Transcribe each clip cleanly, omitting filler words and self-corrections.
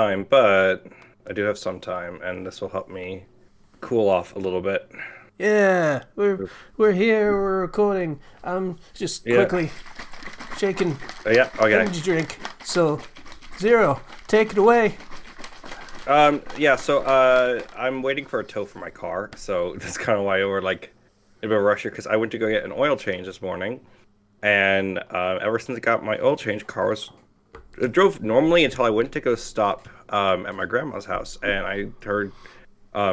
time, but I do have some time, and this will help me cool off a little bit. Yeah, we're here. We're recording. I'm just Yeah. quickly shaking Yeah. Okay. energy drink. So, Zero, take it away. Yeah. So, I'm waiting for a tow for my car, so that's kind of why we're like in a bit of a rush here because I went to go get an oil change this morning, and ever since I got my oil change, it drove normally until I went to go stop at my grandma's house, and I heard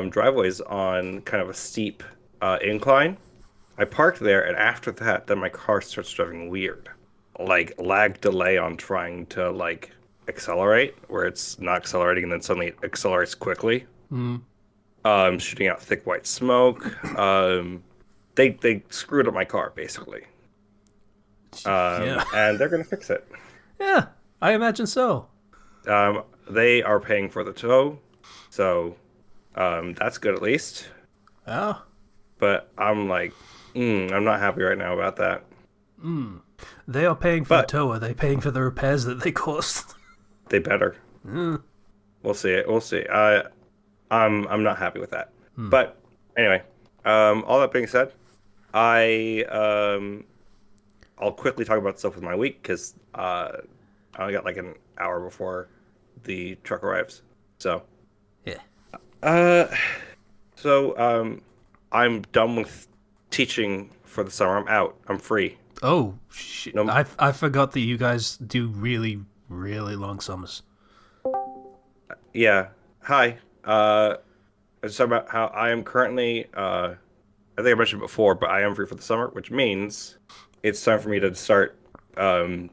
driveways on kind of a steep incline. I parked there, and after that, then my car starts driving weird, like lag delay on trying to like accelerate, where it's not accelerating and then suddenly it accelerates quickly, Mm, shooting out thick white smoke. They screwed up my car basically, yeah, and they're gonna fix it. yeah. I imagine so. They are paying for the tow, so that's good at least. Oh, But I'm like, I'm not happy right now about that. they are paying for the But tow. Are they paying for the repairs that they caused? they better. Mm, We'll see. We'll see. I'm not happy with that. hmm. But anyway, all that being said, I I'll quickly talk about stuff with my week because I only got like an hour before the truck arrives. So Yeah. uh, so I'm done with teaching for the summer. I'm out. I'm free. Oh shit! No, I forgot that you guys do really really long summers. yeah. Hi. I was talking about how I am currently. I think I mentioned before, but I am free for the summer, which means it's time for me to start um,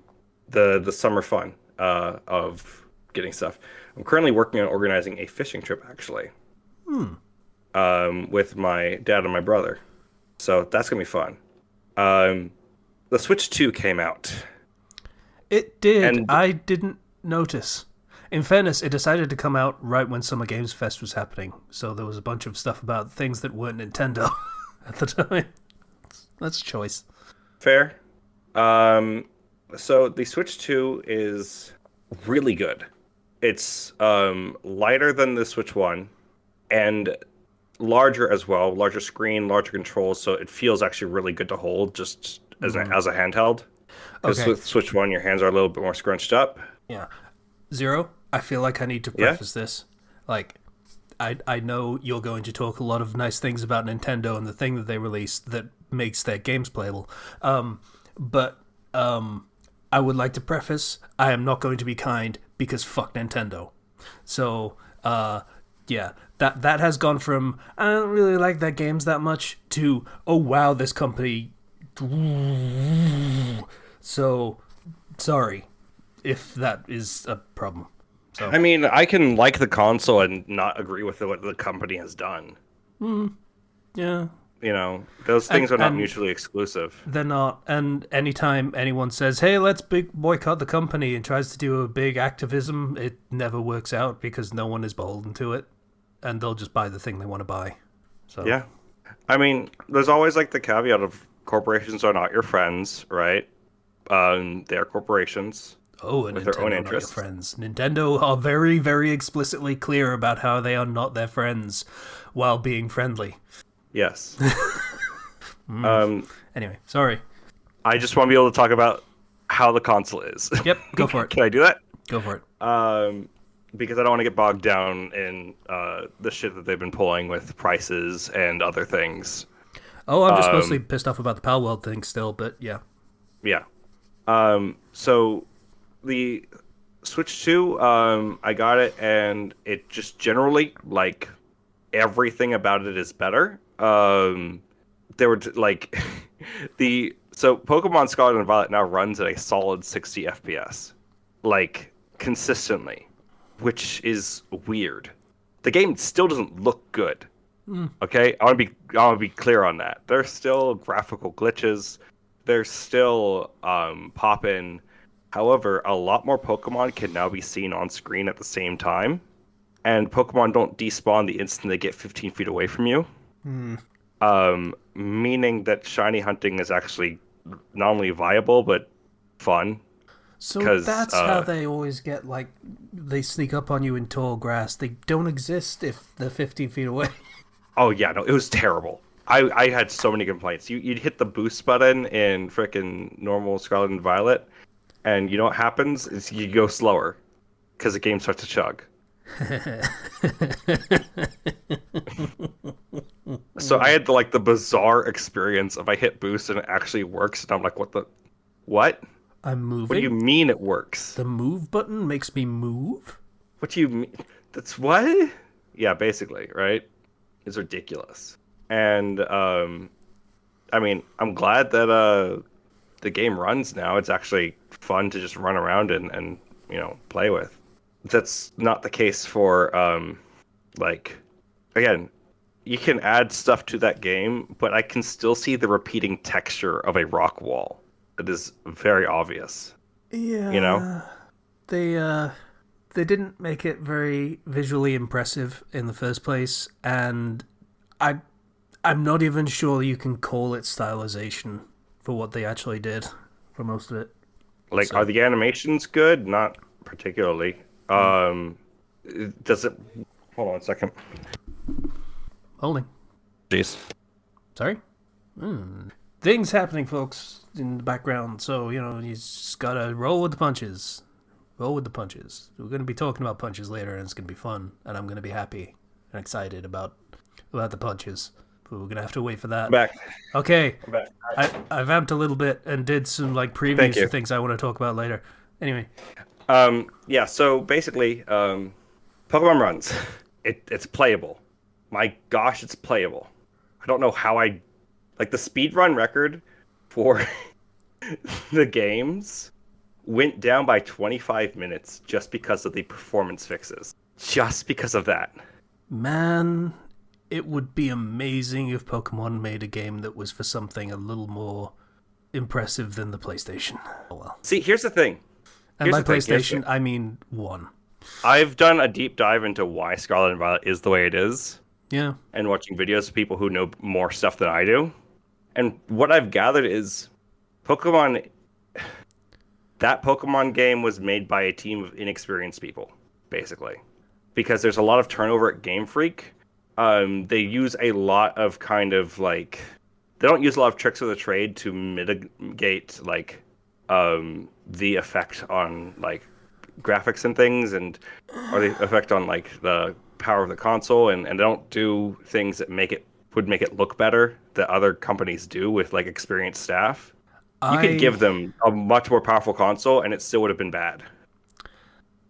the summer fun of getting stuff. I'm currently working on organizing a fishing trip, actually, Hmm. with my dad and my brother. So that's gonna be fun. Um, the Switch 2 came out, It did. and I didn't notice. In fairness, it decided to come out right when Summer Games Fest was happening, so there was a bunch of stuff about things that weren't Nintendo at the time. That's a choice. fair. Um, so the Switch 2 is really good. It's lighter than the Switch 1 and larger as well, larger screen, larger controls, so it feels actually really good to hold just Hmm. as a handheld. Because Okay, with Switch 1, your hands are a little bit more scrunched up. yeah. Zero, I feel like I need to Yeah? preface this. Like, I know you're going to talk a lot of nice things about Nintendo and the thing that they released that makes their games playable. But I would like to preface I am not going to be kind because fuck Nintendo. So, yeah, that has gone from I don't really like their games that much to oh wow, this company. So, sorry if that is a problem. So, I mean, I can like the console and not agree with what the company has done. yeah, Those and things are not and mutually exclusive. they're not. And anytime anyone says, "Hey, let's big boycott the company," and tries to do a big activism, it never works out because no one is beholden to it, and they'll just buy the thing they want to buy. So, Yeah. I mean, there's always like the caveat of corporations are not your friends, right? They're corporations oh, and with their own Nintendo not your interests. friends. Nintendo are very, very explicitly clear about how they are not their friends, while being friendly. Yes. Um, Anyway, sorry. I just want to be able to talk about how the console is. Yep, go for it. Can I do that? Go for it. Because I don't want to get bogged down in the shit that they've been pulling with prices and other things. Oh, I'm just mostly Um, pissed off about the Pal World thing still, but yeah. yeah. So the Switch 2, I got it, and it just generally like everything about it is better. There were like so Pokemon Scarlet and Violet now runs at a solid 60 FPS, like consistently, which is weird. The game still doesn't look good. Okay, I want to be clear on that. There's still graphical glitches. There's still pop-in. However, a lot more Pokemon can now be seen on screen at the same time, and Pokemon don't despawn the instant they get 15 feet away from you. Hmm. Meaning that shiny hunting is actually not only viable but fun. So because that's how they always get, like, they sneak up on you in tall grass. They don't exist if they're 15 feet away. oh yeah, no, it was terrible. I had so many complaints. You'd hit the boost button in frickin' normal Scarlet and Violet, and you know what happens is you go slower because the game starts to chug. So I had the bizarre experience of I hit boost and it actually works, and I'm like, what? I'm What do you moving. mean it works? The move button makes me move. What do you mean? That's what? Yeah, basically, right? It's ridiculous. And I mean, I'm glad that the game runs now. It's actually fun to just run around and play with. That's not the case for like again, you can add stuff to that game, but I can still see the repeating texture of a rock wall. It is very obvious, you know? Yeah, they didn't make it very visually impressive in the first place, and I I'm not even sure you can call it stylization for what they actually did for most of it. Like, are So, the animations good? Not particularly. Does it? Hold on a second. holding. Jeez. Sorry. Things happening, folks, in the background. So you just gotta roll with the punches. Roll with the punches. We're gonna be talking about punches later, and it's gonna be fun, and I'm gonna be happy and excited about the punches. But we're gonna have to wait for that. I'm back. Okay, I'm back. I vamped a little bit and did some like Thank previews to you. things I want to talk about later. Anyway, Yeah. So basically, Pokemon runs. It's playable. My gosh, it's playable. I don't know how I like the speed run record for the games went down by 25 minutes just because of the performance fixes. Just because of that. man, it would be amazing if Pokemon made a game that was for something a little more impressive than the PlayStation. Oh well. See, here's the thing. And Here's by the thing. Here's the PlayStation, thing. I mean one. I've done a deep dive into why Scarlet and Violet is the way it is, Yeah. and watching videos of people who know more stuff than I do. And what I've gathered is Pokemon that Pokemon game was made by a team of inexperienced people, basically. Because there's a lot of turnover at Game Freak. They use a lot of they don't use a lot of tricks of the trade to mitigate the effect on graphics and things, and or the effect on the power of the console, and they don't do things that would make it look better that other companies do with experienced staff. You could I give them a much more powerful console and it still would have been bad.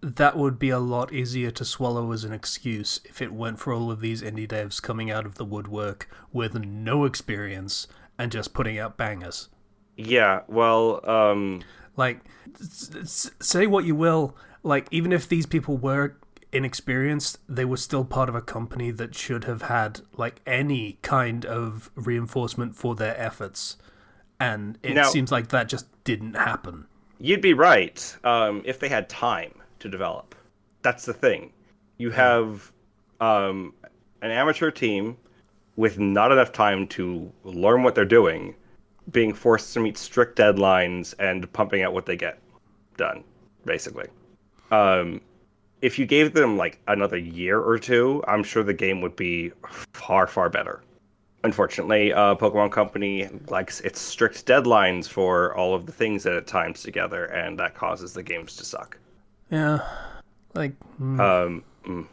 That would be a lot easier to swallow as an excuse if it weren't for all of these indie devs coming out of the woodwork with no experience and just putting out bangers. Yeah, well, Like, say what you will, like, even if these people were inexperienced, they were still part of a company that should have had, like, any kind of reinforcement for their efforts. And it now seems like that just didn't happen. you'd be right if they had time to develop. That's the thing. You have an amateur team with not enough time to learn what they're doing, being forced to meet strict deadlines and pumping out what they get done, basically. If you gave them another year or two, I'm sure the game would be far, far better. Unfortunately, Pokemon Company likes its strict deadlines for all of the things that it times together, and that causes the games to suck. Yeah, like, Um, mm.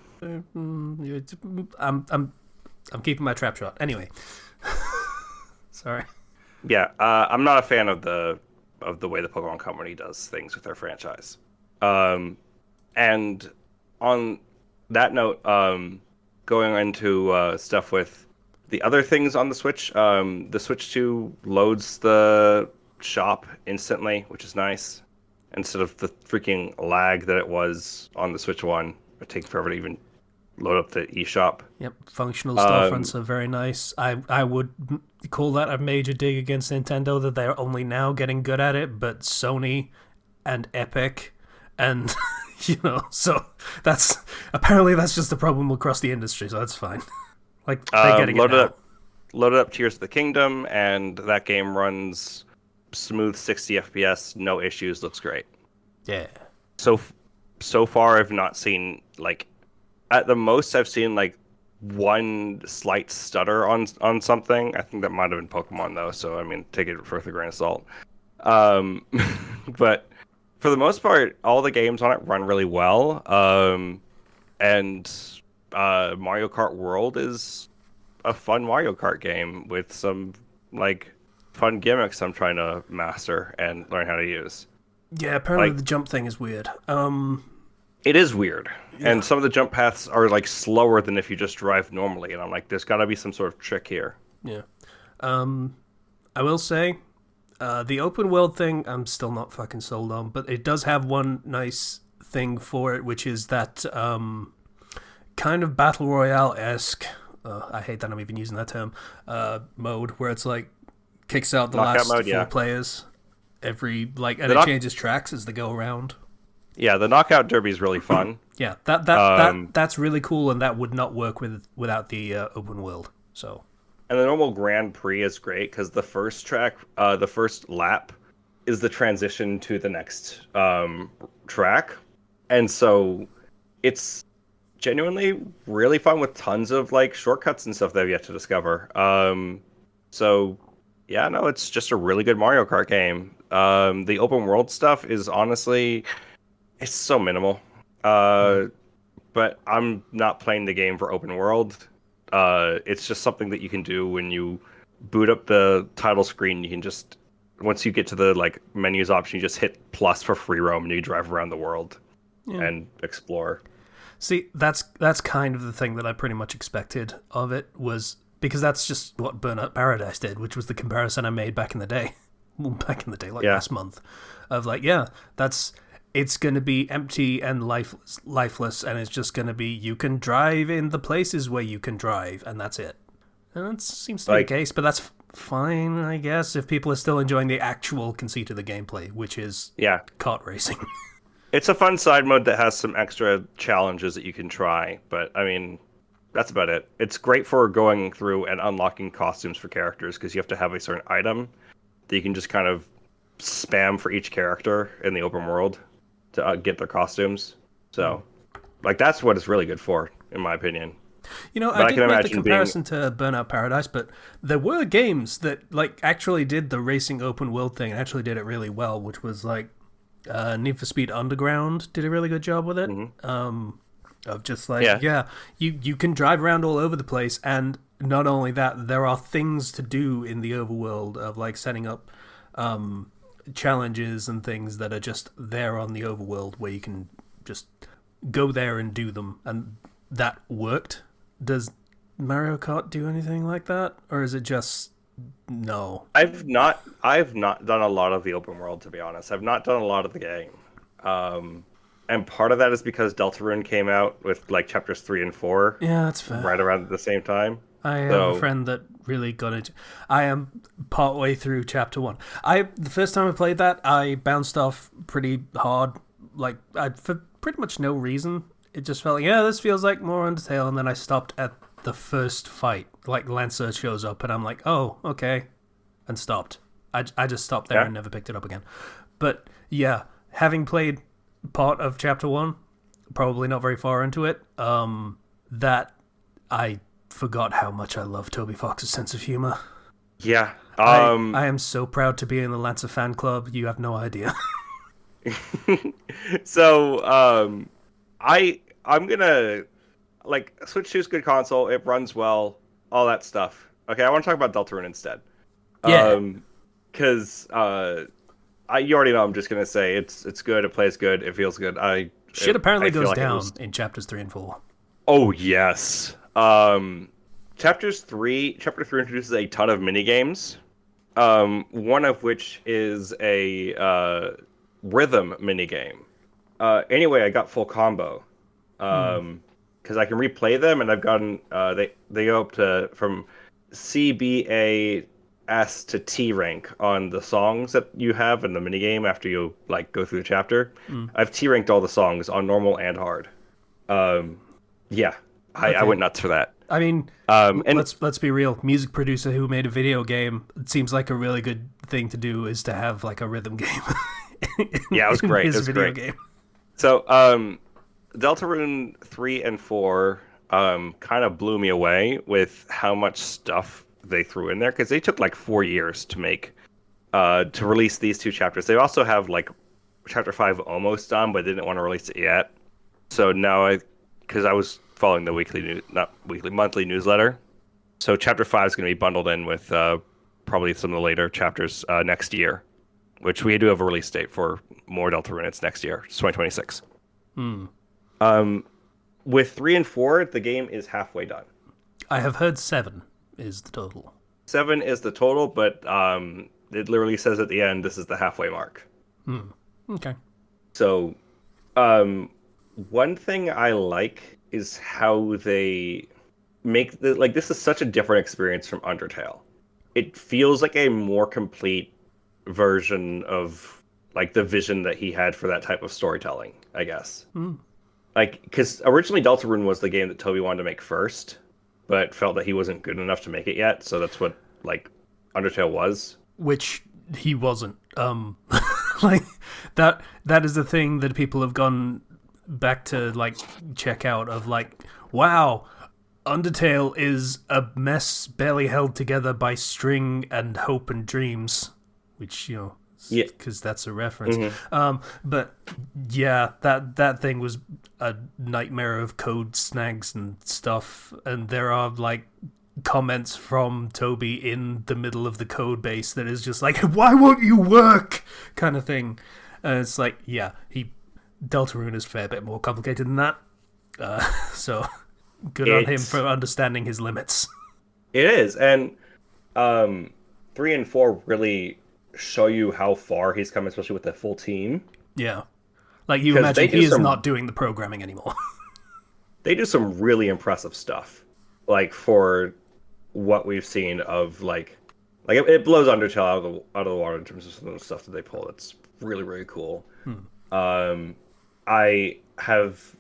I'm keeping my trap shot. Anyway, sorry. Yeah, I'm not a fan of the way the Pokemon Company does things with their franchise. And on that note, going into stuff with the other things on the Switch, the Switch 2 loads the shop instantly, which is nice, instead of the freaking lag that it was on the Switch 1. It takes forever to even load up the eShop. Yep, functional storefronts are very nice. I would call that a major dig against Nintendo that they're only now getting good at it, but Sony and Epic and so that's apparently that's just a problem across the industry, so that's fine. Like they're getting it now. Loaded up Tears of the Kingdom, and that game runs smooth 60 FPS, no issues, looks great. Yeah. So so far, I've not seen like at the most I've seen like one slight stutter on something. I think that might have been Pokemon though. So I mean, take it with a grain of salt. Um, but for the most part, all the games on it run really well. And Mario Kart World is a fun Mario Kart game with some like fun gimmicks I'm trying to master and learn how to use. Yeah, apparently Like the jump thing is weird. it is weird. Yeah. And some of the jump paths are like slower than if you just drive normally and I'm like there's got to be some sort of trick here. Yeah. I will say, the open world thing, I'm still not fucking sold on, but it does have one nice thing for it, which is that kind of battle royale esque. I hate that I'm even using that term. Mode where it's like kicks out the Knockout last mode, four yeah. players every like, and The it knock changes tracks as they go around. Yeah, the knockout derby is really fun. Yeah, Um that's really cool, and that would not work without the open world. So and the normal Grand Prix is great cuz the first lap is the transition to the next track. And so it's genuinely really fun with tons of like shortcuts and stuff that I've yet to discover. So yeah, no, it's just a really good Mario Kart game. The open world stuff is honestly it's so minimal. Uh, but I'm not playing the game for open world. It's just something that you can do when you boot up the title screen. You can just once you get to the like menus option, you just hit plus for free roam and you drive around the world yeah. and explore. See, that's kind of the thing that I pretty much expected of it was because that's just what Burnout Paradise did, which was the comparison I made back in the day. Well, back in the day, like Yeah. last month, of like, yeah, it's going to be empty and lifeless, and it's just going to be you can drive in the places where you can drive, and that's it. And that seems to be the Like case, but that's fine, I guess, if people are still enjoying the actual conceit of the gameplay, which is yeah, kart racing. it's a fun side mode that has some extra challenges that you can try, but I mean, that's about it. It's great for going through and unlocking costumes for characters because you have to have a certain item that you can just kind of spam for each character in the open world to get their costumes. So, like, that's what it's really good for, in my opinion. You know, But I I can didn't make the imagine being comparison to Burnout Paradise, but there were games that like actually did the racing open world thing and actually did it really well, which was like Need for Speed Underground did a really good job with it. Of just like, Yeah. yeah, you can drive around all over the place, and not only that, there are things to do in the overworld of like setting up challenges and things that are just there on the overworld where you can just go there and do them, and that worked. Does Mario Kart do anything like that, or is it just no? I've not done a lot of the open world, to be honest. I've not done a lot of the game. And part of that is because Deltarune came out with like chapters 3 and 4 Yeah, that's fair. right around at the same time. I have a So, friend that really got into. I am partway through chapter 1. The first time I played that, I bounced off pretty hard, like for pretty much no reason. It just felt like, yeah, this feels like more Undertale, and then I stopped at the first fight. Like Lancer shows up, and I'm like, oh, okay, and stopped. I just stopped there yeah. and never picked it up again. But yeah, having played part of chapter 1, probably not very far into it, that I forgot how much I love Toby Fox's sense of humor. Yeah. I am so proud to be in the Lancer fan club. You have no idea. So, I'm gonna like Switch 2 is good console. It runs well, all that stuff. Okay, I want to talk about Deltarune instead. Yeah. Because you already know I'm just gonna say it's good. It plays good. It feels good. Shit apparently I feel goes like it down was- in chapters 3 and 4. Oh yes. Chapter 3 introduces a ton of mini games. One of which is a rhythm mini game. Anyway, I got full combo. Because I can replay them, and I've gotten they go up to from CBA S to T rank on the songs that you have in the minigame after you like go through the chapter. I've T ranked all the songs on normal and hard. Yeah, I Okay. went nuts for that. I mean, And let's be real. Music producer who made a video game, it seems like a really good thing to do is to have like a rhythm game Yeah, it was in great. It his was video great. game. So, Deltarune 3 and 4 kind of blew me away with how much stuff they threw in there because they took like 4 years to make to release these two chapters. They also have like chapter 5 almost done, but they didn't want to release it yet. So now because I was following the not weekly, monthly newsletter. So chapter 5 is going to be bundled in with probably some of the later chapters next year, which we do have a release date for more Deltarune. It's next year, it's 2026. Hmm. Um, with 3 and 4, the game is halfway done. I have heard 7 is the total. 7 is the total, but it literally says at the end, this is the halfway mark. Hmm. Okay. So, one thing I like is how they make like this is such a different experience from Undertale. It feels like a more complete version of like the vision that he had for that type of storytelling, I guess. Hmm. Like, because originally Deltarune was the game that Toby wanted to make first, but felt that he wasn't good enough to make it yet, so that's what like Undertale was. Which he wasn't. Like that is the thing that people have gone back to like check out of like, wow, Undertale is a mess barely held together by string and hope and dreams, which Yeah. because that's a reference. Hmm. But yeah, that thing was a nightmare of code snags and stuff, and there are like comments from Toby in the middle of the code base that is just like, why won't you work, kind of thing. And it's like, yeah, Deltarune is a fair bit more complicated than that. So good on him for understanding his limits. It is, and 3 and 4 really show you how far he's come, especially with the full team. Yeah. Like, you Because imagine he is not doing the programming anymore. they do some really impressive stuff, like for what we've seen of like it blows Undertale out of the water in terms of some of the stuff that they pull. It's really really cool. I have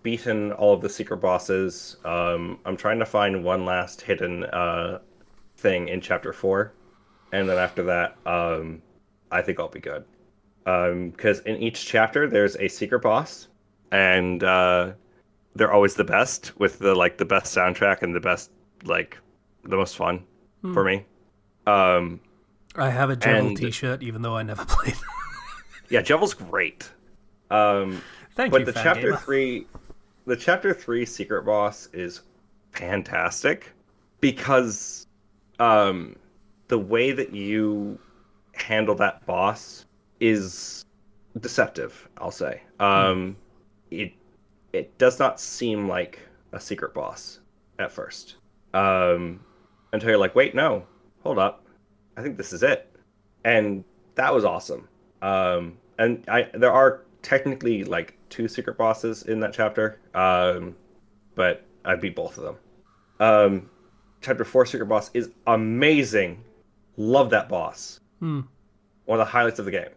beaten all of the secret bosses. I'm trying to find one last hidden thing in chapter 4, and then after that, I think I'll be good. Because in each chapter there's a secret boss, and they're always the best with the best soundtrack and the best like the most fun for me. I have a Jevil And t-shirt, even though I never played. yeah, Jevel's great. Um, Thank but you, the Fan chapter Gamer. 3, the chapter 3 secret boss is fantastic because the way that you handle that boss is deceptive, I'll say. It it does not seem like a secret boss at first. Until you're like, wait, no, hold up. I think this is it. And that was awesome. And there are technically like two secret bosses in that chapter. But I beat both of them. Chapter 4 secret boss is amazing. Love that boss. One of the highlights of the game.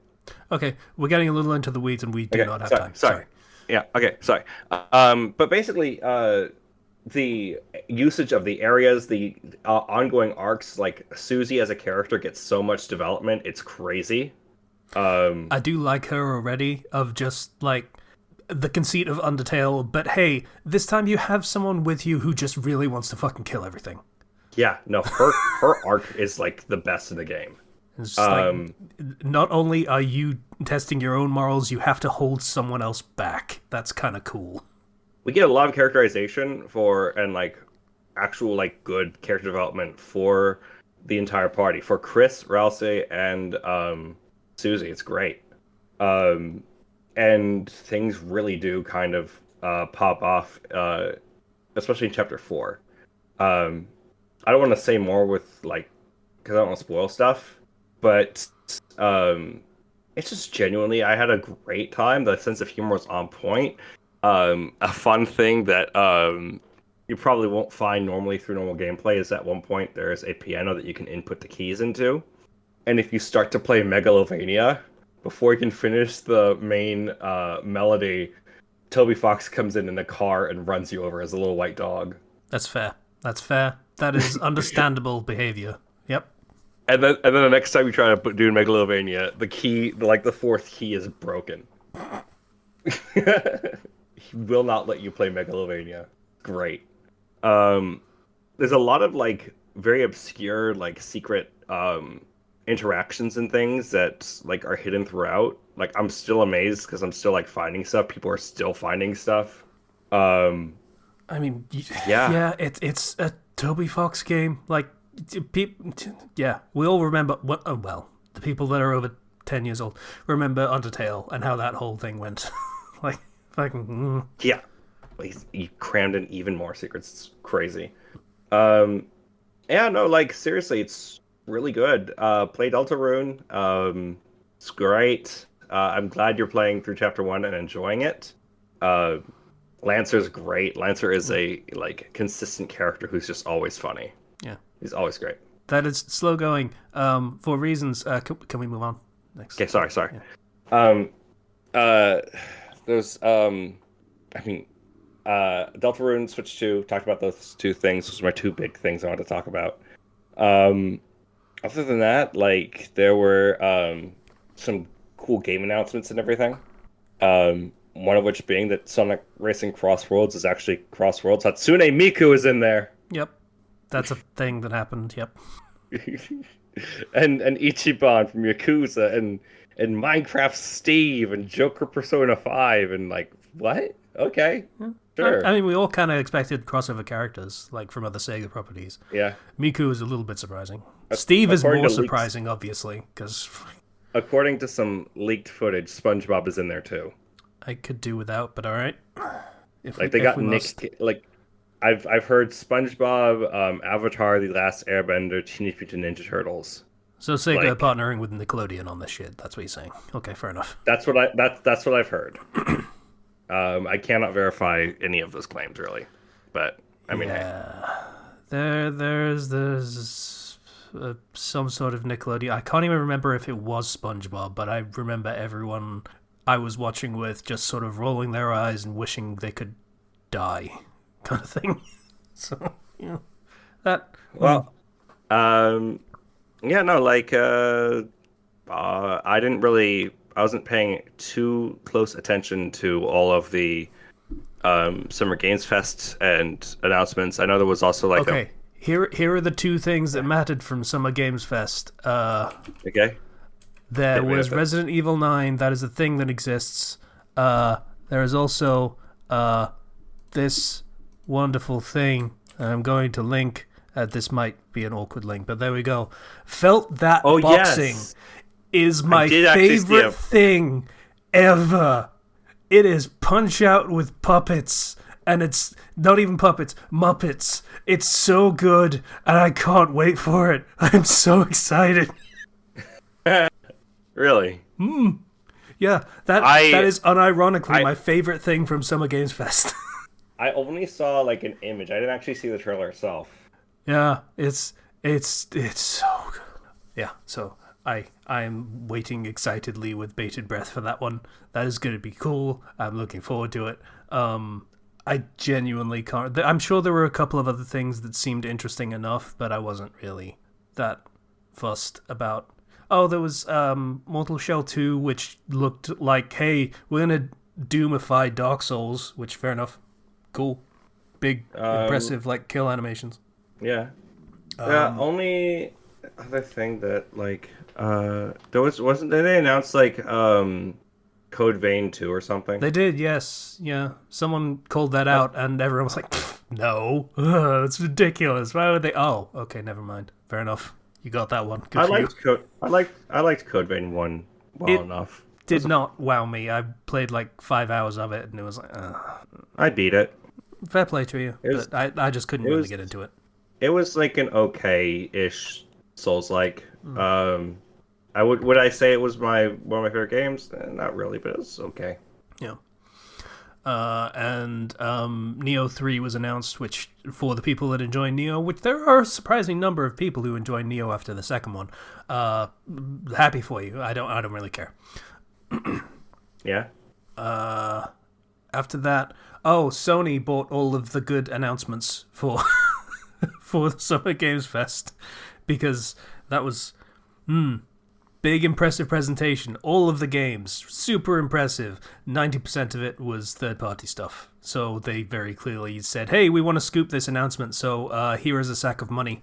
Okay, we're getting a little into the weeds, and we do Okay, not have sorry, time. sorry. Yeah, okay, sorry. But basically, the usage of the areas, the ongoing arcs, like Susie as a character gets so much development, it's crazy. I do like her already, of just like the conceit of Undertale, but hey, this time you have someone with you who just really wants to fucking kill everything. Yeah, no, her arc is like the best in the game. It's just like, not only are you testing your own morals, you have to hold someone else back. That's kind of cool. We get a lot of characterization and like actual like good character development for the entire party. For Chris, Ralsei, and Susie, it's great. And things really do kind of pop off, especially in chapter 4. I don't want to say more with like because I don't want to spoil stuff, but it's just genuinely I had a great time. The sense of humor was on point. A fun thing that you probably won't find normally through normal gameplay is at one point there's a piano that you can input the keys into, and if you start to play Megalovania before you can finish the main melody, Toby Fox comes in a car and runs you over as a little white dog. That's fair. That's fair. That is understandable behavior. Yep. and then the next time you try to do Megalovania, the key, like the fourth key, is broken. He will not let you play Megalovania. Great. Um, there's a lot of like very obscure, like secret interactions and things that like are hidden throughout. Like I'm still amazed because I'm still like finding stuff. People are still finding stuff. Um, I mean, yeah, yeah, it's a Toby Fox game. Like, people, yeah, we all remember. Well, the people that are over 10 years old remember Undertale and how that whole thing went. Like, fucking. yeah. He crammed in even more secrets. It's crazy. Um, yeah, no, like seriously, it's really good. Play Deltarune. It's great. I'm glad you're playing through chapter one and enjoying it. Uh, Lancer's great. Lancer is a like consistent character who's just always funny. Yeah, He's always great. that is slow going. For reasons. Can we move on next? Okay, sorry. Yeah. Um, uh, there's I mean, Deltarune Switch 2, talked about those two things. Those are my two big things I want to talk about. Um, Other than that, like there were some cool game announcements and everything. One of which being that Sonic Racing Crossworlds is actually Crossworlds. Hatsune Miku is in there. Yep, that's a thing that happened. Yep. And Ichiban from Yakuza and Minecraft Steve and Joker Persona 5 and like what? Okay. Sure. I mean, we all kind of expected crossover characters, like from other Sega properties. Yeah. Miku is a little bit surprising. Steve is According more to leaks, surprising, obviously, because according to some leaked footage, SpongeBob is in there too. I could do without, but all right. Like they got Nick. Like I've heard SpongeBob, Avatar: The Last Airbender, Teenage Mutant Ninja Turtles. So Sega Like partnering with Nickelodeon on this shit. That's what you're saying. Okay, fair enough. that's what I've heard. I cannot verify any of those claims really, but I mean, hey. Yeah, there's some sort of Nickelodeon. I can't even remember if it was SpongeBob, but I remember everyone I was watching with just sort of rolling their eyes and wishing they could die, kind of thing. So yeah, that Well, yeah, no, like I wasn't paying too close attention to all of the Summer Games Fest and announcements. I know there was also like okay. Here are the two things that mattered from Summer Games Fest. okay. There Hit me was with it. Resident Evil 9. That is a thing that exists. There is also this wonderful thing. I'm going to link. This might be an awkward link, but there we go. Felt that Oh boxing yes, is my did actually see favorite thing ever. It is Punch Out with puppets. And it's not even puppets, Muppets. It's so good, and I can't wait for it. I'm so excited. really. Yeah, that is unironically my favorite thing from Summer Games Fest. I only saw like an image. I didn't actually see the trailer itself. Yeah, it's so good. Yeah, so I'm waiting excitedly with bated breath for that one. That is going to be cool. I'm looking forward to it. I genuinely can't. I'm sure there were a couple of other things that seemed interesting enough, but I wasn't really that fussed about. Oh, there was Mortal Shell 2, which looked like, hey, we're going to Doomify Dark Souls, which, fair enough. Cool. Big, impressive, like, kill animations. Yeah. Yeah. Only other thing that like there wasn't did they announce like Code Vein 2 or something? They did, yes. Yeah. Someone called that out, and everyone was like, no. That's ridiculous. Why would they? Oh, okay, never mind. Fair enough. You got that one. Good for you. I liked Code Vein 1 enough. Did not wow me. I played like 5 hours of it, and it was like, I beat it. fair play to you. But I just couldn't really get into it. It was like an okay-ish Souls-like. Would I say it was one of my favorite games? Not really, but it was okay. Yeah. And Neo 3 was announced, which for the people that enjoy Neo, which there are a surprising number of people who enjoy Neo after the second one. Happy for you. I don't really care. Yeah. After that, Sony bought all of the good announcements for for the Summer Games Fest because that was big impressive presentation. All of the games, super impressive. 90% of it was third-party stuff. So they very clearly said, hey, we want to scoop this announcement, so here is a sack of money.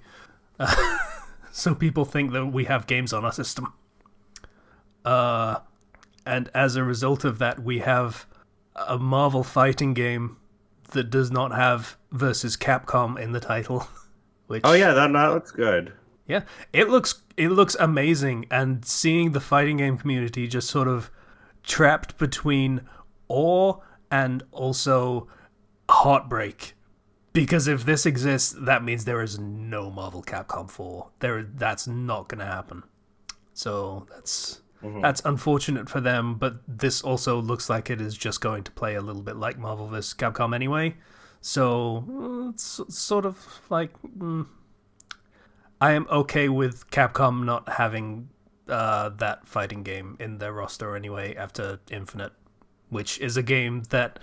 So people think that we have games on our system. And as a result of that, we have a Marvel fighting game that does not have versus Capcom in the title. Which, Oh yeah, that looks good. yeah, it looks amazing, and seeing the fighting game community just sort of trapped between awe and also heartbreak. Because if this exists, that means there is no Marvel Capcom 4. That's not going to happen. So that's unfortunate for them, but this also looks like it is just going to play a little bit like Marvel vs. Capcom anyway. So it's sort of like I am okay with Capcom not having that fighting game in their roster anyway after Infinite, which is a game that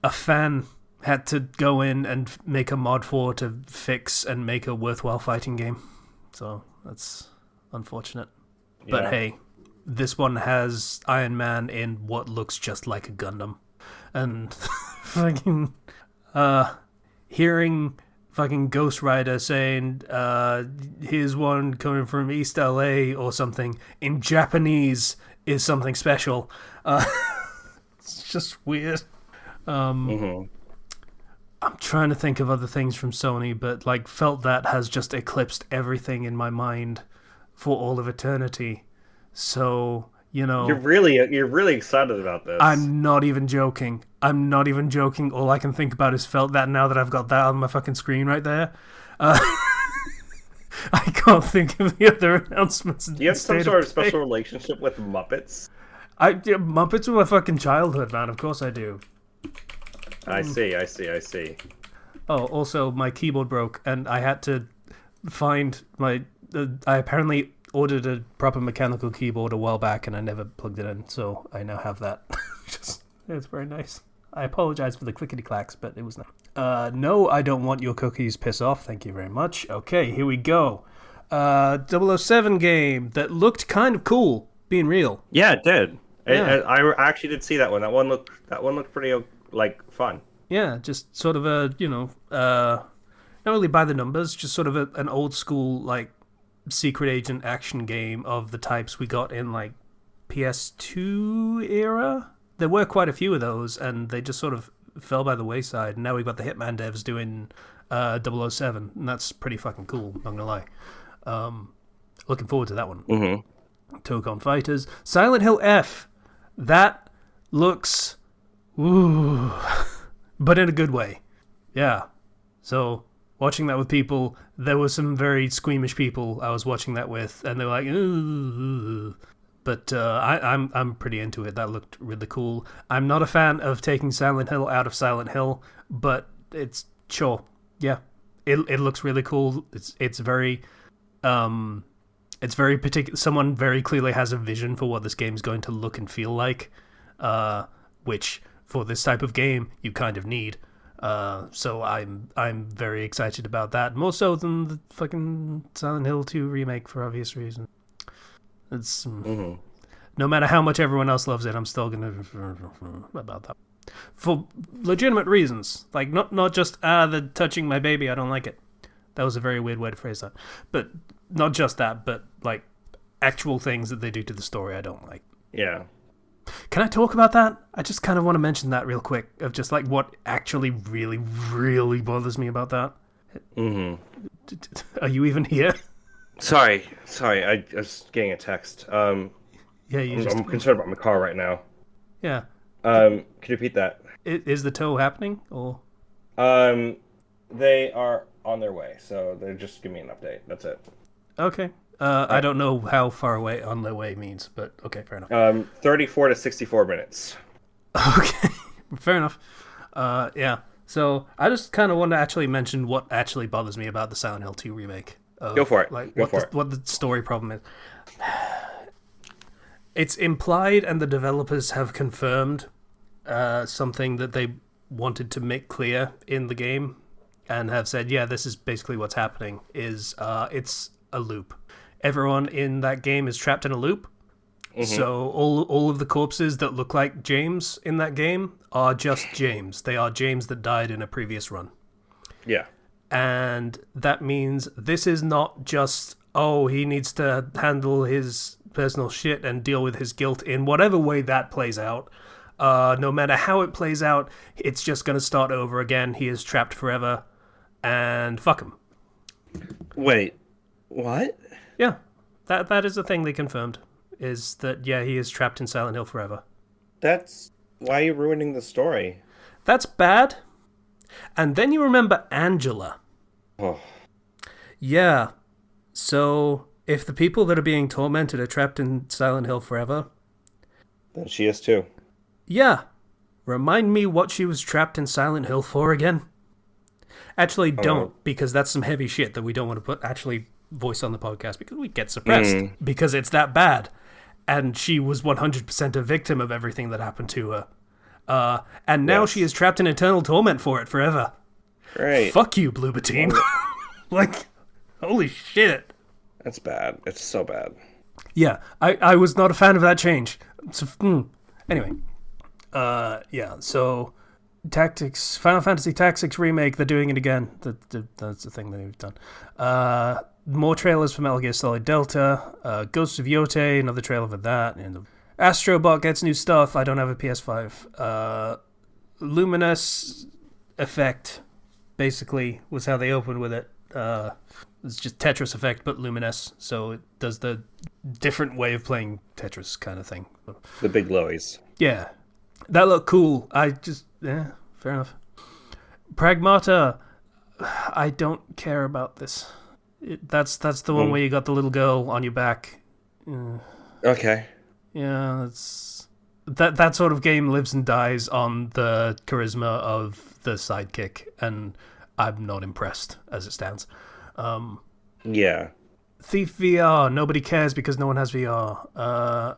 a fan had to go in and make a mod for to fix and make a worthwhile fighting game. So that's unfortunate. Yeah. But hey, this one has Iron Man in what looks just like a Gundam. And fucking hearing fucking Ghost Rider saying, here's one coming from East LA or something in Japanese is something special. It's just weird. I'm trying to think of other things from Sony, but like Felt That has just eclipsed everything in my mind for all of eternity. So, you know, you're really excited about this. I'm not even joking. All I can think about is Felt That now that I've got that on my fucking screen right there. I can't think of the other announcements. Do you have some sort of special relationship with Muppets? Muppets were my fucking childhood, man. Of course I do. I see. Oh, also, my keyboard broke, and I had to find my... I apparently ordered a proper mechanical keyboard a while back, and I never plugged it in, so I now have that. It's very nice. I apologize for the clickety-clacks, but it was not. No, I don't want your cookies. Piss off. Thank you very much. Okay, here we go. 007 game that looked kind of cool, being real. Yeah, it did. Yeah. I actually did see that one. That one looked pretty... like fun. Yeah, just sort of a, not really by the numbers, just sort of an old school like secret agent action game of the types we got in like PS2 era. There were quite a few of those, and they just sort of fell by the wayside. And now we've got the Hitman devs doing 007, and that's pretty fucking cool, not gonna lie. Looking forward to that one. Tokon Fighters. Silent Hill F. That looks... ooh, but in a good way. Yeah. So, watching that with people, there were some very squeamish people I was watching that with, and they were like, ooh. But I'm pretty into it. That looked really cool. I'm not a fan of taking Silent Hill out of Silent Hill, but it's sure. Yeah. It looks really cool. It's very particular. Someone very clearly has a vision for what this game's going to look and feel like. Which for this type of game you kind of need. So I'm very excited about that, more so than the fucking Silent Hill 2 remake for obvious reasons. It's no matter how much everyone else loves it, I'm still gonna about that for legitimate reasons, like not just the touching my baby, I don't like it. That was a very weird way to phrase that, but not just that, but like actual things that they do to the story I don't like. Yeah. Can I talk about that? I just kind of want to mention that real quick, of just like what actually really, really bothers me about that. Are you even here? Sorry. I was getting a text. Yeah, I'm concerned about my car right now. Yeah. Can you repeat that? Is the tow happening, or? They are on their way, so they're just giving me an update. That's it. Okay. I don't know how far away on the way means, but okay, fair enough. 34 to 64 minutes. Okay, fair enough. Yeah. So I just kind of want to actually mention what actually bothers me about the Silent Hill 2 remake. Go for it. Like what the story problem is. It's implied, and the developers have confirmed something that they wanted to make clear in the game, and have said, yeah, this is basically what's happening. Is it's a loop. everyone in that game is trapped in a loop. Mm-hmm. So all of the corpses that look like James in that game are just James. They are James that died in a previous run. Yeah. And that means this is not just, oh, he needs to handle his personal shit and deal with his guilt in whatever way that plays out. No matter how it plays out, it's just going to start over again. He is trapped forever, and fuck him. Wait, what? Yeah, that is the thing they confirmed, is that, yeah, he is trapped in Silent Hill forever. That's why you're ruining the story. That's bad. And then you remember Angela. Oh. Yeah, so if the people that are being tormented are trapped in Silent Hill forever, Then she is too. yeah, remind me what she was trapped in Silent Hill for again. Actually, don't, because that's some heavy shit that we don't want to actually voice on the podcast, because we get suppressed, because it's that bad. And she was 100% a victim of everything that happened to her. And now she is trapped in eternal torment for it forever. Right. Fuck you, Bloober Team. Like, holy shit. That's bad. It's so bad. Yeah, I was not a fan of that change. So, anyway. Yeah, so Tactics, Final Fantasy Tactics Remake, they're doing it again. That's the thing they've done. More trailers for Metal Gear Solid Delta. Ghosts of Yote, another trailer for that. And Astrobot gets new stuff. I don't have a PS5. Luminous Effect, basically, was how they opened with it. It's just Tetris Effect, but luminous. So it does the different way of playing Tetris kind of thing. The big lowies. Yeah. That looked cool. Yeah, fair enough. Pragmata, I don't care about this. That's the one where you got the little girl on your back. Okay. Yeah, it's that sort of game lives and dies on the charisma of the sidekick, and I'm not impressed as it stands. Yeah. Thief VR, nobody cares because no one has VR.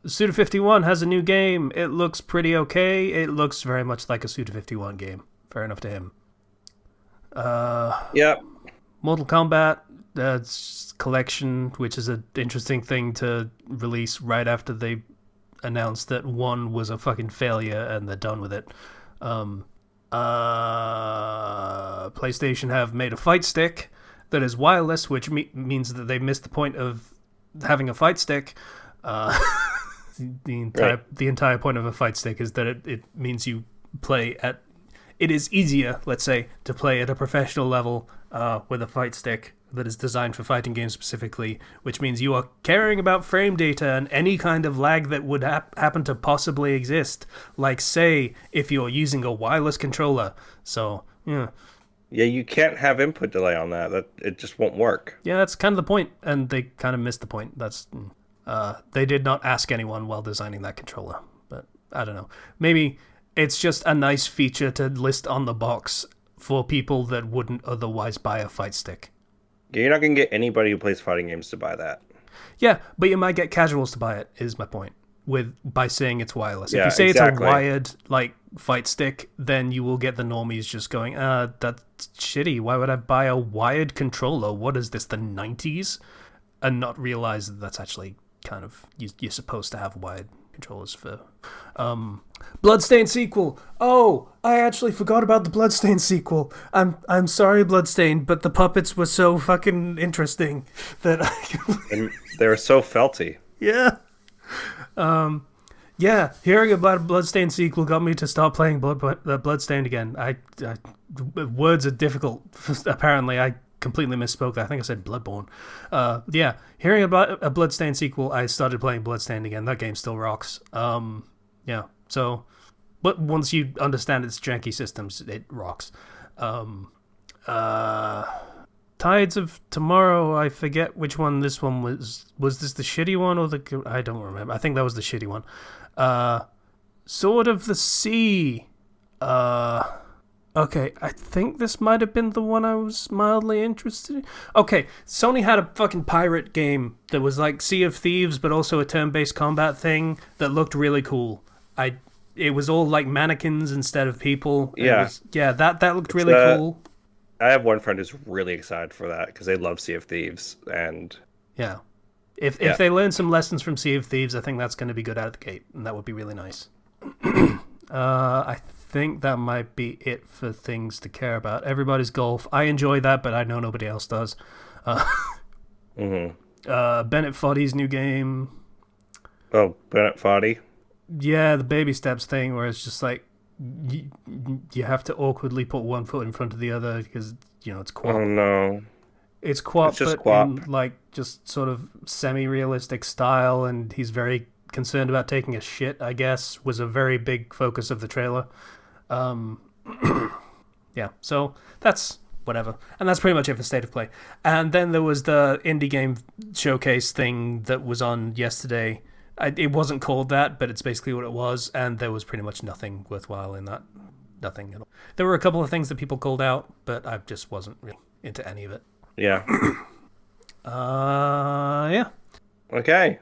Suda51 has a new game. It looks pretty okay. It looks very much like a Suda51 game. Fair enough to him. Yep. Mortal Kombat, that's collection, which is an interesting thing to release right after they announced that 1 was a fucking failure and they're done with it. PlayStation have made a fight stick that is wireless, which means that they missed the point of having a fight stick. The entire point of a fight stick is that it means you play at... It is easier, let's say, to play at a professional level with a fight stick that is designed for fighting games specifically, which means you are caring about frame data and any kind of lag that would happen to possibly exist. Like, say, if you're using a wireless controller. So, yeah. Yeah, you can't have input delay on that. It just won't work. Yeah, that's kind of the point, and they kind of missed the point. They did not ask anyone while designing that controller, but I don't know. Maybe it's just a nice feature to list on the box for people that wouldn't otherwise buy a fight stick. Yeah, you're not going to get anybody who plays fighting games to buy that. Yeah, but you might get casuals to buy it, is my point, by saying it's wireless. Yeah, if you say exactly. It's a wired fight stick, then you will get the normies just going, that's shitty. Why would I buy a wired controller? What is this, the 90s? And not realize that that's actually kind of... You're supposed to have wired controllers for... Bloodstained sequel. Oh, I actually forgot about the Bloodstained sequel. I'm sorry, Bloodstained, but the puppets were so fucking interesting that And they were so felty. Yeah. Yeah, hearing about a Bloodstained sequel got me to start playing Bloodstained again. Words are difficult. Apparently, I completely misspoke. I think I said Bloodborne. Yeah, hearing about a Bloodstained sequel, I started playing Bloodstained again. That game still rocks. Yeah, so... But once you understand its janky systems, it rocks. Tides of Tomorrow, I forget which one this one was. Was this the shitty one or the... I don't remember. I think that was the shitty one. Sword of the Sea. Okay, I think this might have been the one I was mildly interested in. Okay, Sony had a fucking pirate game that was like Sea of Thieves, but also a turn-based combat thing that looked really cool. It was all like mannequins instead of people. Yeah. That looked really cool. I have one friend who's really excited for that because they love Sea of Thieves, and Yeah. If Yeah. they learn some lessons from Sea of Thieves, I think that's going to be good out of the gate, and that would be really nice. I think that might be it for things to care about. Everybody's golf. I enjoy that, but I know nobody else does. Uh, Mm-hmm. Bennett Foddy's new game. Oh, Bennett Foddy. Yeah, the baby steps thing, where it's just like you, you have to awkwardly put one foot in front of the other because it's Oh quap. no. It's It's quap, just but Quap. in like just sort of semi-realistic style, and he's very concerned about taking a shit. I guess was a very big focus of the trailer. Um, yeah, so that's whatever, and that's pretty much it for State of Play. And then there was the indie game showcase thing that was on yesterday. It wasn't called that, but it's basically what it was, and there was pretty much nothing worthwhile in that. Nothing at all. There were a couple of things that people called out, but I just wasn't really into any of it. Yeah. Yeah. Okay.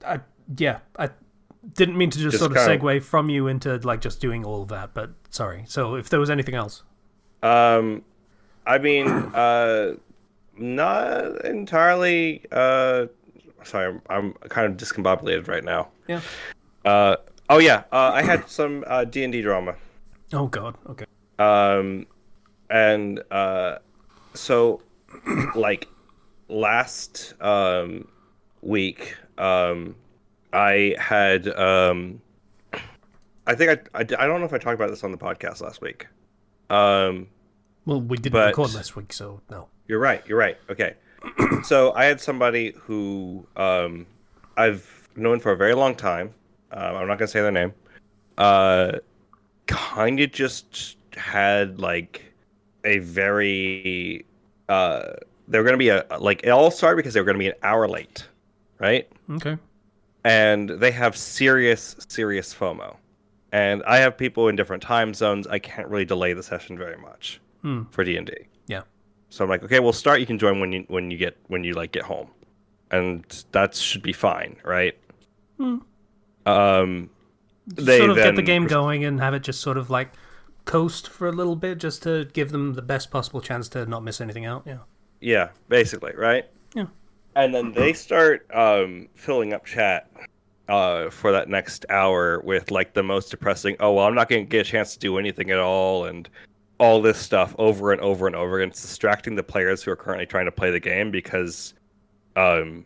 I yeah, I didn't mean to just Just sort of kind segue from you into like just doing all of that, but sorry. So if there was anything else. I mean, not entirely. Sorry, I'm kind of discombobulated right now. Yeah. Uh, oh yeah. I had some D&D drama. Oh god. Okay. Um, and so like last week, I had I think I don't know if I talked about this on the podcast last week. Um, Well, we didn't record but last week, so no. you're right. You're right. Okay. So I had somebody who I've known for a very long time. I'm not gonna say their name. Uh, Kind of just had like a very they were gonna be a like it all started because they were gonna be an hour late, right? Okay. And they have serious FOMO. And I have people in different time zones. I can't really delay the session very much Hmm. for D&D. Yeah. So I'm like, okay, we'll start. You can join when you like get home, and that should be fine, right? Hmm. Um, Just they sort of get the then game going and have it just sort of like coast for a little bit just to give them the best possible chance to not miss anything out. Yeah. yeah, basically, right? Yeah. And then they start filling up chat for that next hour with like the most depressing. Oh well, I'm not going to get a chance to do anything at all, and all this stuff over and over and over again. It's distracting the players who are currently trying to play the game because um,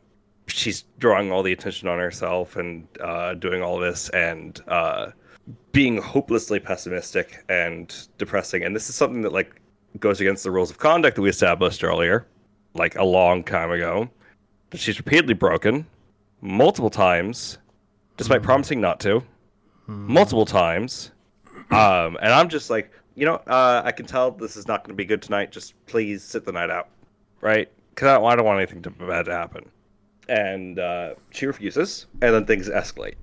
she's drawing all the attention on herself and doing all this and being hopelessly pessimistic and depressing. And this is something that like goes against the rules of conduct that we established earlier, like a long time ago. That she's repeatedly broken multiple times, despite promising not to, multiple times. And I'm just like, I can tell this is not going to be good tonight. Just please sit the night out, right? Because I don't want anything bad to happen. And she refuses, and then things escalate.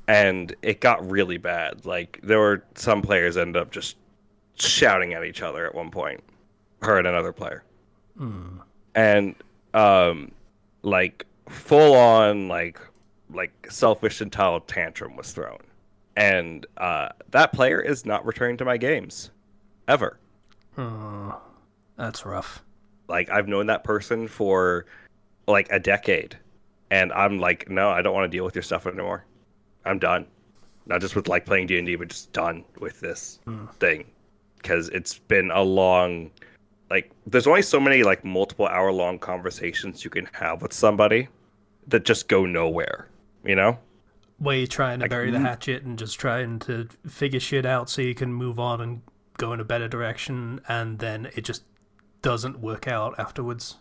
And it got really bad. Like, there were some players ended up just shouting at each other at one point, her and another player. And, like, full on, like selfish entitled tantrum was thrown. And that player is not returning to my games ever. That's rough. Like I've known that person for like a decade, and I'm like, no, I don't want to deal with your stuff anymore. I'm done. Not just with like playing D&D, but just done with this thing because it's been a long. Like, there's only so many like multiple hour long conversations you can have with somebody that just go nowhere. You know? Where you're trying to Like, bury the hatchet and just trying to figure shit out so you can move on and go in a better direction, and then it just doesn't work out afterwards.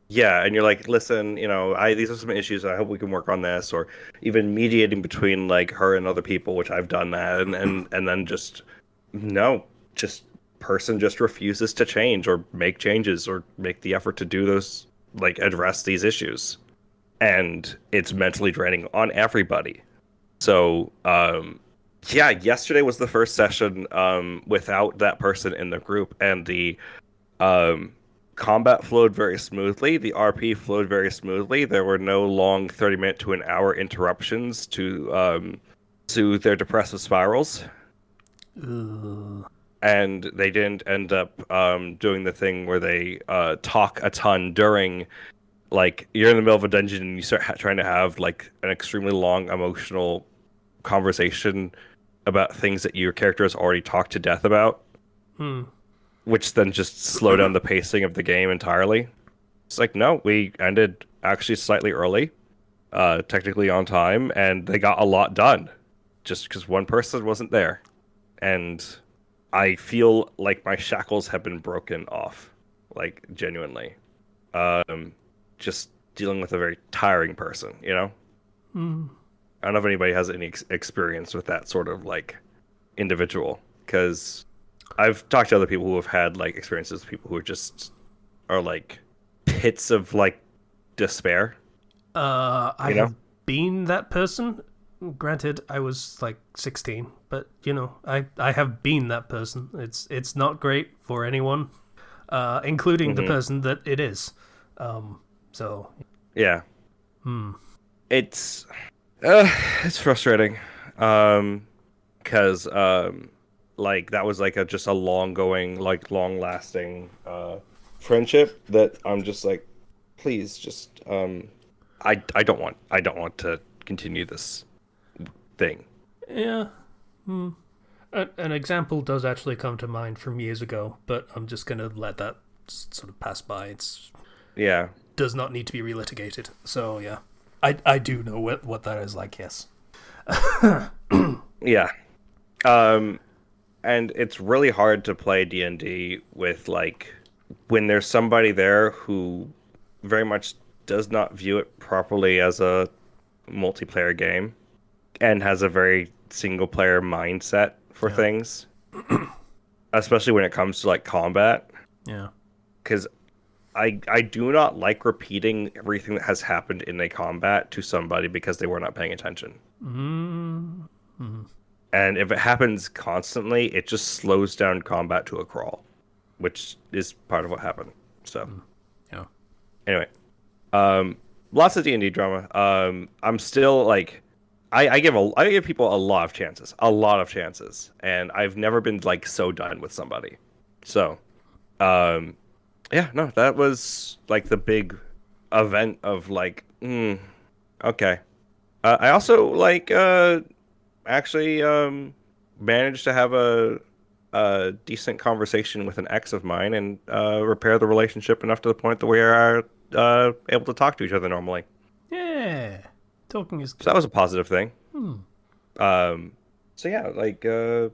yeah, and you're like, listen, these are some issues. I hope we can work on this, or even mediating between like her and other people, which I've done that, and then just no, just person just refuses to change or make changes or make the effort to do those, like address these issues, and it's mentally draining on everybody. So, yeah, yesterday was the first session without that person in the group, and the combat flowed very smoothly. The RP flowed very smoothly. There were no long 30-minute to an hour interruptions to their depressive spirals. Ugh. And they didn't end up doing the thing where they talk a ton during like you're in the middle of a dungeon and you start trying to have like an extremely long emotional conversation about things that your character has already talked to death about, Hmm. which then just slow down the pacing of the game entirely. It's like, no, we ended actually slightly early, technically on time, and they got a lot done just because one person wasn't there. And I feel like my shackles have been broken off, like genuinely. Um, just dealing with a very tiring person, you know? Hmm. I don't know if anybody has any experience with that sort of like individual, because I've talked to other people who have had like experiences with people who are like pits of like despair, I you know? have been that person. Granted, I was like 16, but you know, I have been that person. It's not great for anyone, including the Hmm. person that it is. So, Yeah, hmm. it's uh, it's frustrating, um, because like that was like a just a long going, like long lasting friendship that I'm just like, please just I don't want to continue this thing. Yeah. Hmm. An example does actually come to mind from years ago, but I'm just gonna let that sort of pass by. It's Yeah, does not need to be relitigated. So yeah, I do know what that is like. Yes. yeah. Um, and it's really hard to play D&D with like when there's somebody there who very much does not view it properly as a multiplayer game and has a very single player mindset for Yeah. things, especially when it comes to like combat. Yeah. Because I do not like repeating everything that has happened in a combat to somebody because they were not paying attention. Mm. Mm. And if it happens constantly, it just slows down combat to a crawl, which is part of what happened. So Yeah. anyway, um, lots of D&D drama. I'm still like, I give people a lot of chances, and I've never been like so done with somebody. So, um, yeah, no, that was like the big event of like, okay. I also like actually managed to have a decent conversation with an ex of mine and repair the relationship enough to the point that we are able to talk to each other normally. Yeah. Talking is So that good. was a positive thing. Hmm. Um, so yeah, like oh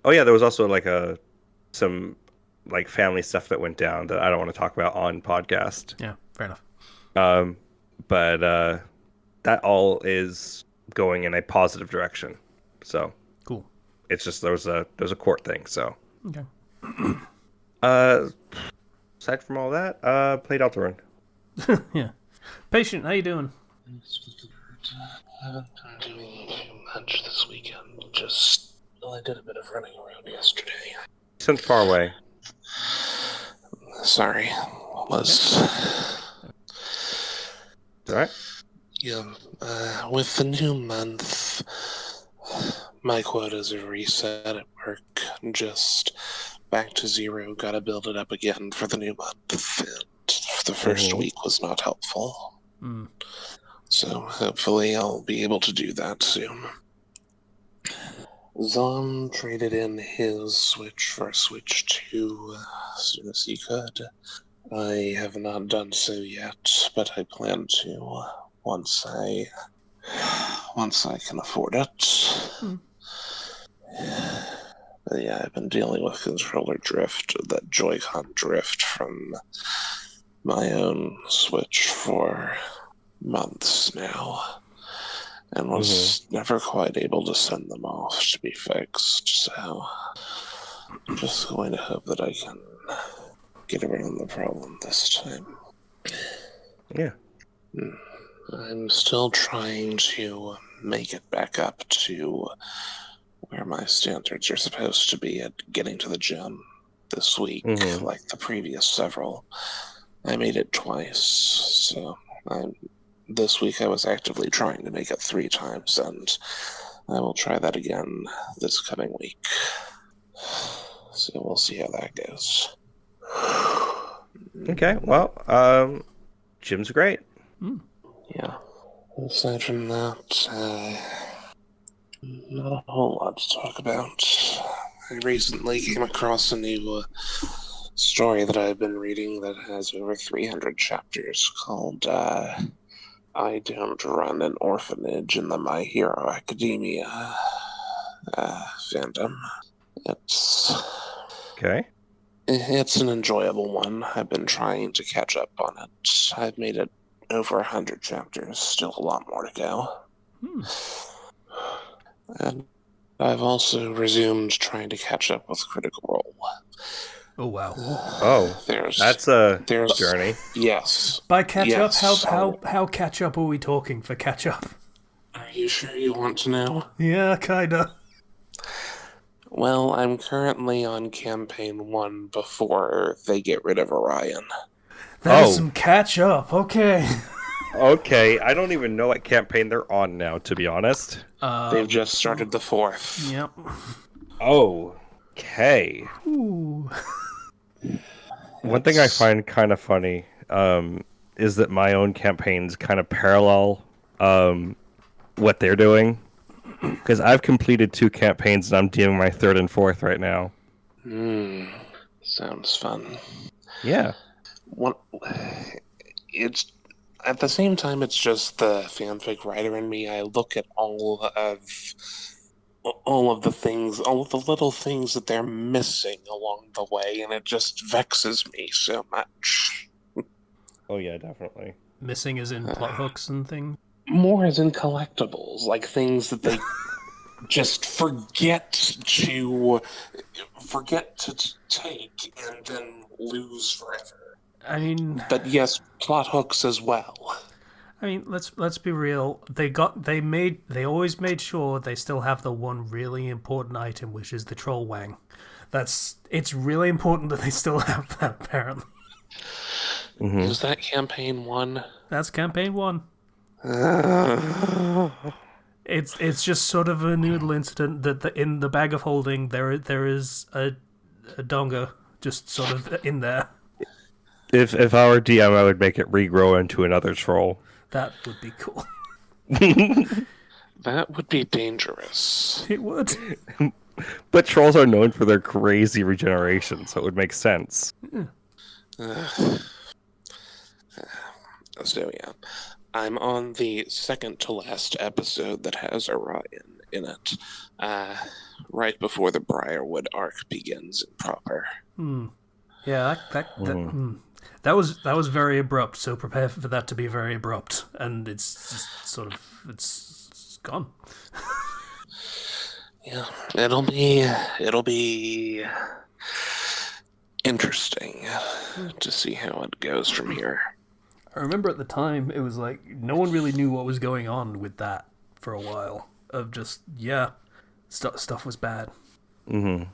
yeah, there was also like a some like family stuff that went down that I don't want to talk about on podcast. Yeah. Fair enough. Um, but that all is going in a positive direction. So Cool. it's just there's a court thing. So Okay. uh, aside from all that, played Deltarune. Yeah. Patient, how you doing? I haven't been doing too much this weekend. Just, well, I did a bit of running around yesterday. Since far away. Sorry, was All right. yeah. With the new month, my quotas are reset at work. Just back to zero. Gotta build it up again for the new month. And the first Mm-hmm. week was not helpful. Hmm. So hopefully I'll be able to do that soon. Zom traded in his Switch for a Switch 2 as soon as he could. I have not done so yet, but I plan to once I can afford it. Hmm. But yeah, I've been dealing with controller drift, that Joy-Con drift from my own Switch for months now, and was never quite able to send them off to be fixed, so just going to hope that I can get around the problem this time. Yeah. I'm still trying to make it back up to where my standards are supposed to be at getting to the gym this week, Mm-hmm. like the previous several. I made it twice, so this week I was actively trying to make it 3 times, and I will try that again this coming week. So we'll see how that goes. Okay. Well, Jim's great. Yeah. Aside from that, not a whole lot to talk about. I recently came across a new story that I've been reading that has over 300 chapters called I Don't Run an Orphanage in the My Hero Academia fandom. It's Okay. it's an enjoyable one. I've been trying to catch up on it. I've made it over 100 chapters, still a lot more to go. And I've also resumed trying to catch up with Critical Role. Oh wow! Oh, that's a there's journey. Yes. By catch up, Yes. how catch up are we talking for catch up? Are you sure you want to know? Yeah, kinda. Well, I'm currently on campaign 1 before they get rid of Orion. That is Oh. some catch up. Okay. Okay, I don't even know what campaign they're on now, to be honest. They've just started the 4th. Yep. Oh, okay. Ooh. One thing I find kind of funny is that my own campaigns kind of parallel what they're doing. Because I've completed 2 campaigns and I'm doing my 3rd and 4th right now. Sounds fun. Yeah. It's at the same time, it's just the fanfic writer in me. I look at all of the things, all of the little things that they're missing along the way, and it just vexes me so much. Oh, yeah, definitely. Missing is in plot hooks and things. More as in collectibles, like things that they just forget to take and then lose forever. I mean, But yes, plot hooks as well. let's be real. They always made sure they still have the one really important item, which is the troll wang. It's really important that they still have that. Apparently, Is that campaign 1? that's campaign 1. It's just sort of a noodle incident that in the bag of holding there is a donga just sort of in there. If I were DM, I would make it regrow into another troll. That would be cool. That would be dangerous. It would. But trolls are known for their crazy regeneration, so it would make sense. So yeah, I'm on the second to last episode that has Orion in it, right before the Briarwood arc begins in proper. Yeah, that was very abrupt. So prepare for that to be very abrupt, and it's just sort of it's gone. Yeah, it'll be interesting to see how it goes from here. I remember at the time it was like no one really knew what was going on with that for a while. Of just stuff was bad. Mm-hmm.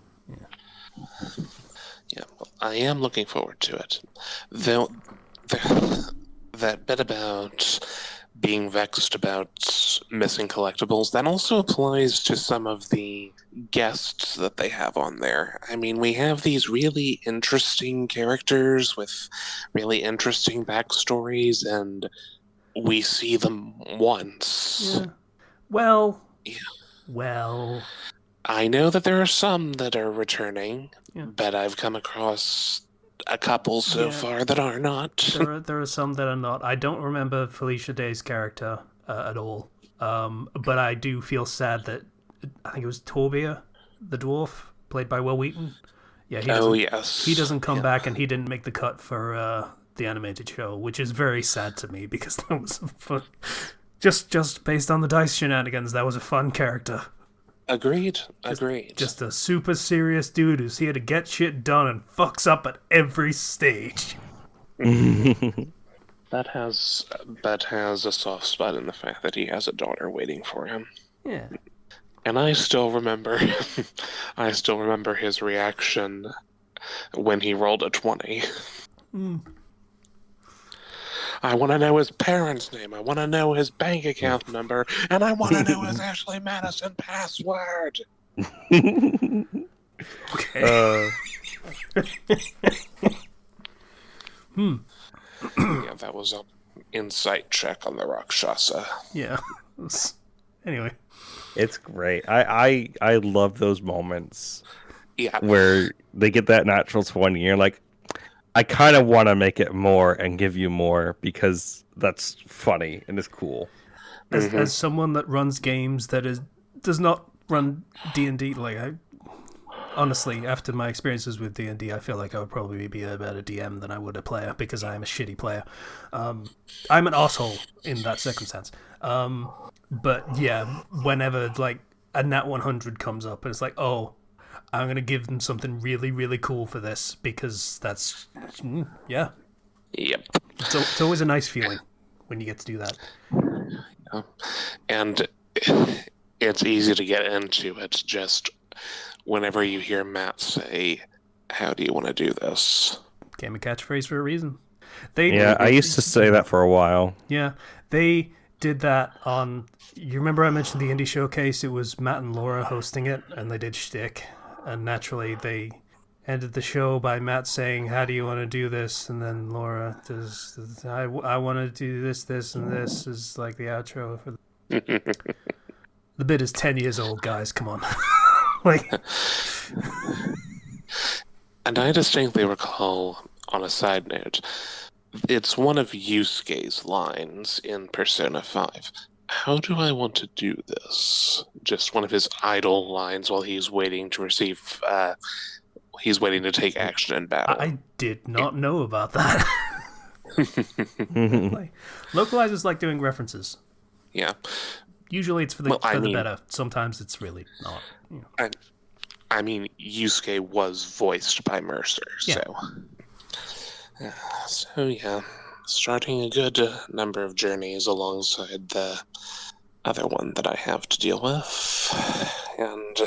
Yeah, well, I am looking forward to it. Though that bit about being vexed about missing collectibles, that also applies to some of the guests that they have on there. I mean, we have these really interesting characters with really interesting backstories, and we see them once. Yeah. Well. Yeah. Well. I know that there are some that are returning, Yeah. but I've come across a couple so far that are not. There are some that are not. I don't remember Felicia Day's character at all, but I do feel sad that I think it was Torbia, the dwarf, played by Will Wheaton. Yeah, yes. He doesn't come back, and he didn't make the cut for the animated show, which is very sad to me because that was a fun. Just based on the dice shenanigans, that was a fun character. Agreed. Just a super serious dude who's here to get shit done and fucks up at every stage. That has a soft spot in the fact that he has a daughter waiting for him. Yeah. And I still remember his reaction when he rolled a 20. I want to know his parents' name. I want to know his bank account number. And I want to know his Ashley Madison password. Okay. Yeah, that was insight check on the Rakshasa. Yeah. Anyway. It's great. I love those moments Yeah. where they get that natural 20 and you're like, I kind of want to make it more and give you more because that's funny and it's cool. As someone that runs games does not run D&D, like honestly, after my experiences with D&D, I feel like I would probably be a better DM than I would a player because I am a shitty player. I'm an asshole in that circumstance. But yeah, whenever like a nat 100 comes up and it's like, oh, I'm gonna give them something really, really cool for this because that's yeah. Yep. It's always a nice feeling when you get to do that. And it's easy to get into it just whenever you hear Matt say, "How do you want to do this?" Game of catchphrase for a reason. I used to say that for a while. Yeah, they did that on. You remember I mentioned the indie showcase? It was Matt and Laura hosting it, and they did shtick. And naturally, they ended the show by Matt saying, "How do you want to do this?" And then Laura does, "I want to do this, and this is like the outro for." The bit is 10 years old, guys. Come on, like. And I distinctly recall, on a side note, it's one of Yusuke's lines in Persona 5. How do I want to do this? Just one of his idle lines while he's waiting to receive, he's waiting to take action in battle. I did not know about that. Like, localizers like doing references. Yeah. Usually it's for the better. Sometimes it's really not. You know. I mean, Yusuke was voiced by Mercer, Yeah. So yeah, starting a good number of journeys alongside the other one that I have to deal with, and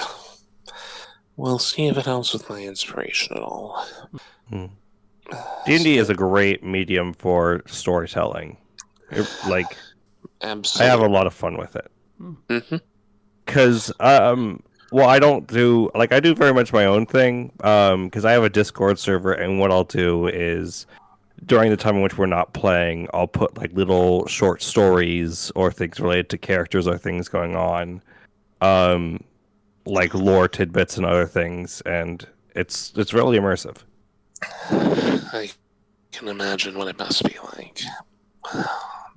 we'll see if it helps with my inspiration at all. D&D is a great medium for storytelling. Absolutely. I have a lot of fun with it. Mm-hmm. Because, I don't do, I do very much my own thing, because I have a Discord server, and what I'll do is, during the time in which we're not playing, I'll put, little short stories or things related to characters or things going on, like lore tidbits and other things, and it's really immersive. I can imagine what it must be like.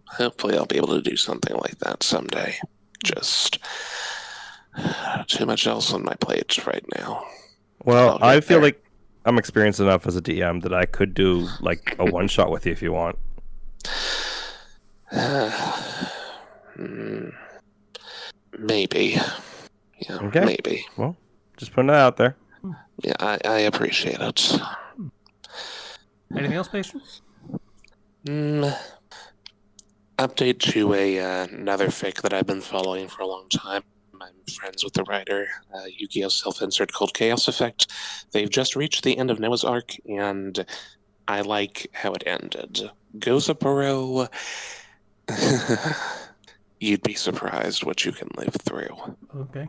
Hopefully I'll be able to do something like that someday. Just too much else on my plate right now. Well, I feel like I'm experienced enough as a DM that I could do a one-shot with you if you want. Maybe. Yeah, okay. Maybe. Well, just putting it out there. Yeah, I appreciate it. Anything else, patient? Update to another fic that I've been following for a long time. I'm friends with the writer, Yu-Gi-Oh! Self-insert called Chaos Effect. They've just reached the end of Noah's Ark, and I like how it ended. Gozaburo, you'd be surprised what you can live through. Okay.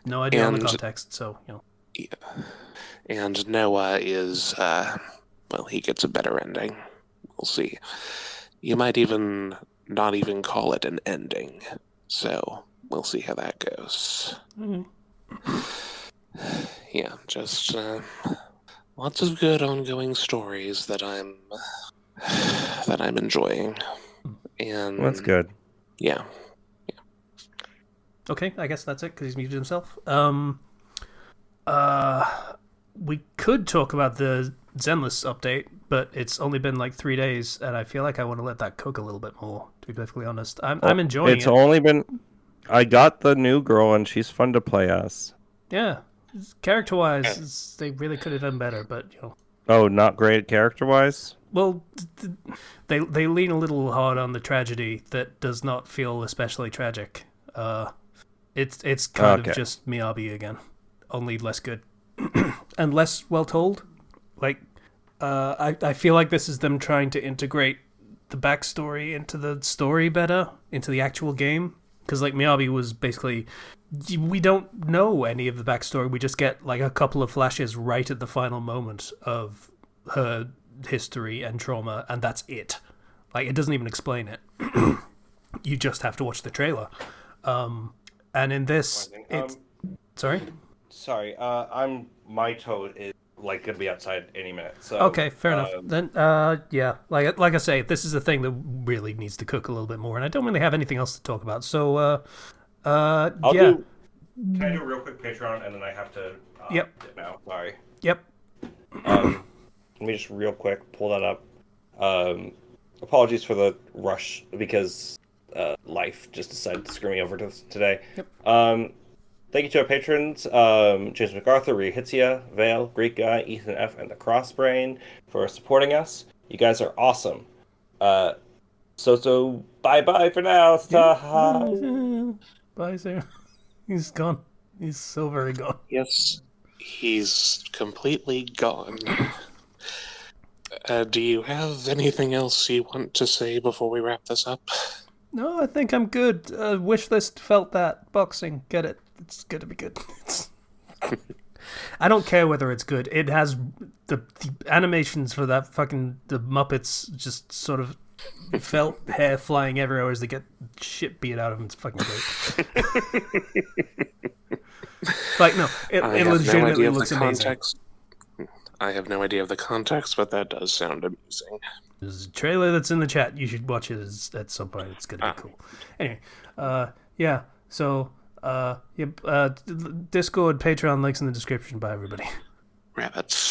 No idea on the context, so, you know. Yeah. And Noah is, he gets a better ending. We'll see. You might even not even call it an ending. So, we'll see how that goes. Mm-hmm. Yeah, just lots of good ongoing stories that I'm enjoying. And well, that's good. Yeah. Okay, I guess that's it because he's muted himself. We could talk about the Zenless update, but it's only been 3 days, and I feel like I want to let that cook a little bit more. To be perfectly honest, I'm enjoying it. It's only been. I got the new girl, and she's fun to play as. Yeah, character-wise, they really could have done better, but Oh, not great character-wise? Well, they lean a little hard on the tragedy that does not feel especially tragic. It's kind of just Miyabi again, only less good and less well told. I feel like this is them trying to integrate the backstory into the story better, into the actual game. Because Miyabi was basically, we don't know any of the backstory. We just get a couple of flashes right at the final moment of her history and trauma, and that's it. Like, it doesn't even explain it. You just have to watch the trailer. And in this, it's sorry. Sorry, my toad is like gonna be outside any minute. So Okay, fair enough. Then, yeah, like I say, this is a thing that really needs to cook a little bit more, and I don't really have anything else to talk about. So, I'll yeah, do. Can I do a real quick Patreon and then I have to. Yep. Dip now. Sorry. yep. Let me just real quick pull that up. Apologies for the rush because life just decided to screw me over today. Yep. Thank you to our patrons, James MacArthur, Rhea Hitzia, Vale, Greek Guy, Ethan F, and the Crossbrain for supporting us. You guys are awesome. So bye for now. Bye, Sarah. He's gone. He's so very gone. Yes, he's completely gone. Do you have anything else you want to say before we wrap this up? No, I think I'm good. Wishlist felt that. Boxing, get it. It's gonna be good. I don't care whether it's good. It has the animations for that the Muppets just sort of felt hair flying everywhere as they get shit beat out of them. It's fucking great. Like, no, it legitimately looks amazing. I have no idea of the context, but that does sound amusing. There's a trailer that's in the chat. You should watch it at some point. It's gonna be cool. Anyway, yeah. So, Discord, Patreon, links in the description. Bye, everybody. Rabbits.